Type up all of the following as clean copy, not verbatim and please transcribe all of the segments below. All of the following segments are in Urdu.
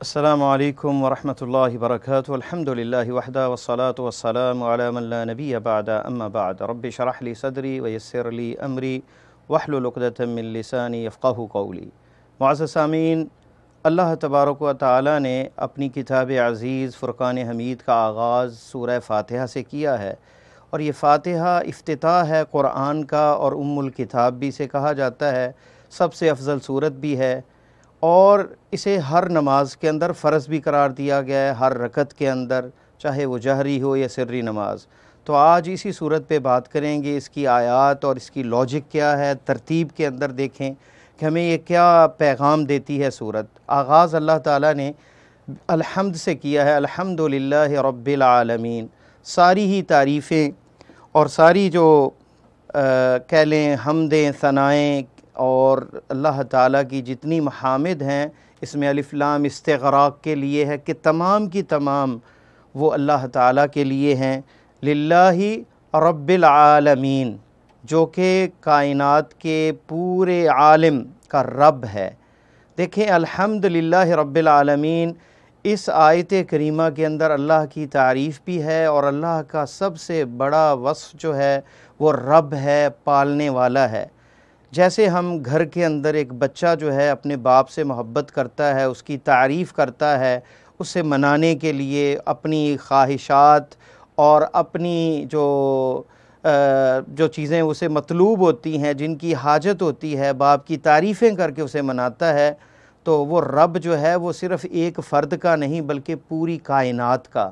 السلام علیکم ورحمۃ اللہ وبرکاتہ الحمدللہ وحدہ والصلاة والسلام علی من لا نبی بعد اما بعد رب اشرح لی صدری ویسر لی امری واحلل عقدۃ من لسانی یفقہوا قولی۔ معزز سامعین، اللہ تبارک و تعالی نے اپنی کتاب عزیز فرقان حمید کا آغاز سورہ فاتحہ سے کیا ہے، اور یہ فاتحہ افتتاح ہے قرآن کا اور الکتاب بھی سے کہا جاتا ہے، سب سے افضل سورت بھی ہے، اور اسے ہر نماز کے اندر فرض بھی قرار دیا گیا ہے، ہر رکعت کے اندر، چاہے وہ جہری ہو یا سری نماز۔ تو آج اسی صورت پہ بات کریں گے، اس کی آیات اور اس کی لاجک کیا ہے، ترتیب کے اندر دیکھیں کہ ہمیں یہ کیا پیغام دیتی ہے صورت۔ آغاز اللہ تعالیٰ نے الحمد سے کیا ہے، الحمدللہ رب العالمین، ساری ہی تعریفیں اور ساری جو کہہ لیں حمدیں، ثنائیں اور اللہ تعالیٰ کی جتنی محامد ہیں، اس میں الف لام استغراق کے لیے ہے کہ تمام کی تمام وہ اللہ تعالیٰ کے لیے ہیں۔ للہ رب العالمین، جو کہ کائنات کے پورے عالم کا رب ہے۔ دیکھیں، الحمدللہ رب العالمین، اس آیت کریمہ کے اندر اللہ کی تعریف بھی ہے، اور اللہ کا سب سے بڑا وصف جو ہے وہ رب ہے، پالنے والا ہے۔ جیسے ہم گھر کے اندر ایک بچہ جو ہے اپنے باپ سے محبت کرتا ہے، اس کی تعریف کرتا ہے، اسے منانے کے لیے اپنی خواہشات اور اپنی جو چیزیں اسے مطلوب ہوتی ہیں، جن کی حاجت ہوتی ہے، باپ کی تعریفیں کر کے اسے مناتا ہے، تو وہ رب جو ہے وہ صرف ایک فرد کا نہیں بلکہ پوری کائنات کا،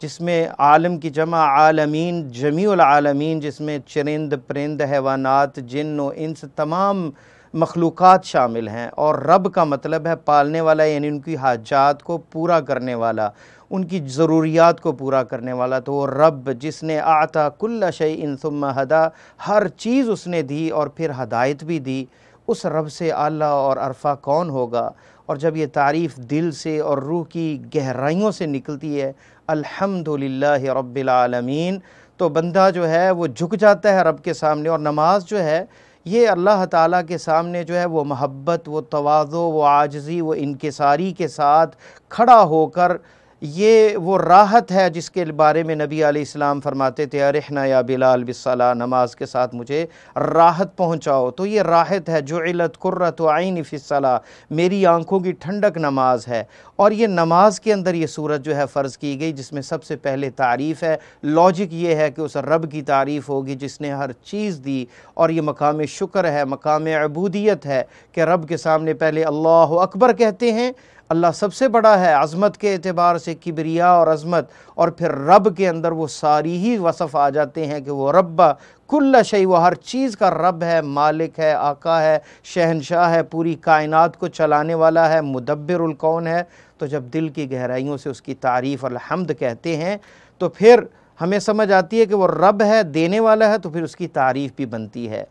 جس میں عالم کی جمع عالمین، جمیع العالمین، جس میں چرند پرند، حیوانات، جن و انس، تمام مخلوقات شامل ہیں۔ اور رب کا مطلب ہے پالنے والا، یعنی ان کی حاجات کو پورا کرنے والا، ان کی ضروریات کو پورا کرنے والا۔ تو وہ رب جس نے اعطا کل شیء ثم ہدا، ہر چیز اس نے دی اور پھر ہدایت بھی دی، اس رب سے اعلیٰ اور عرفہ کون ہوگا؟ اور جب یہ تعریف دل سے اور روح کی گہرائیوں سے نکلتی ہے، الحمدللہ رب العالمین، تو بندہ جو ہے وہ جھک جاتا ہے رب کے سامنے۔ اور نماز جو ہے یہ اللہ تعالیٰ کے سامنے جو ہے وہ محبت، وہ تواضع، وہ عاجزی، وہ انکساری کے ساتھ کھڑا ہو کر، یہ وہ راحت ہے جس کے بارے میں نبی علیہ السلام فرماتے تھے، ارحنا یا بلال بالصلاۃ، نماز کے ساتھ مجھے راحت پہنچاؤ۔ تو یہ راحت ہے، جعلت قرۃ عینی فی الصلاۃ، میری آنکھوں کی ٹھنڈک نماز ہے۔ اور یہ نماز کے اندر یہ صورت جو ہے فرض کی گئی، جس میں سب سے پہلے تعریف ہے۔ لاجک یہ ہے کہ اس رب کی تعریف ہوگی جس نے ہر چیز دی، اور یہ مقام شکر ہے، مقام عبودیت ہے کہ رب کے سامنے پہلے اللہ اکبر کہتے ہیں، اللہ سب سے بڑا ہے عظمت کے اعتبار سے، کبریا اور عظمت، اور پھر رب کے اندر وہ ساری ہی وصف آ جاتے ہیں کہ وہ رب کل شیء، وہ ہر چیز کا رب ہے، مالک ہے، آقا ہے، شہنشاہ ہے، پوری کائنات کو چلانے والا ہے، مدبر الکون ہے۔ تو جب دل کی گہرائیوں سے اس کی تعریف الحمد کہتے ہیں تو پھر ہمیں سمجھ آتی ہے کہ وہ رب ہے، دینے والا ہے، تو پھر اس کی تعریف بھی بنتی ہے۔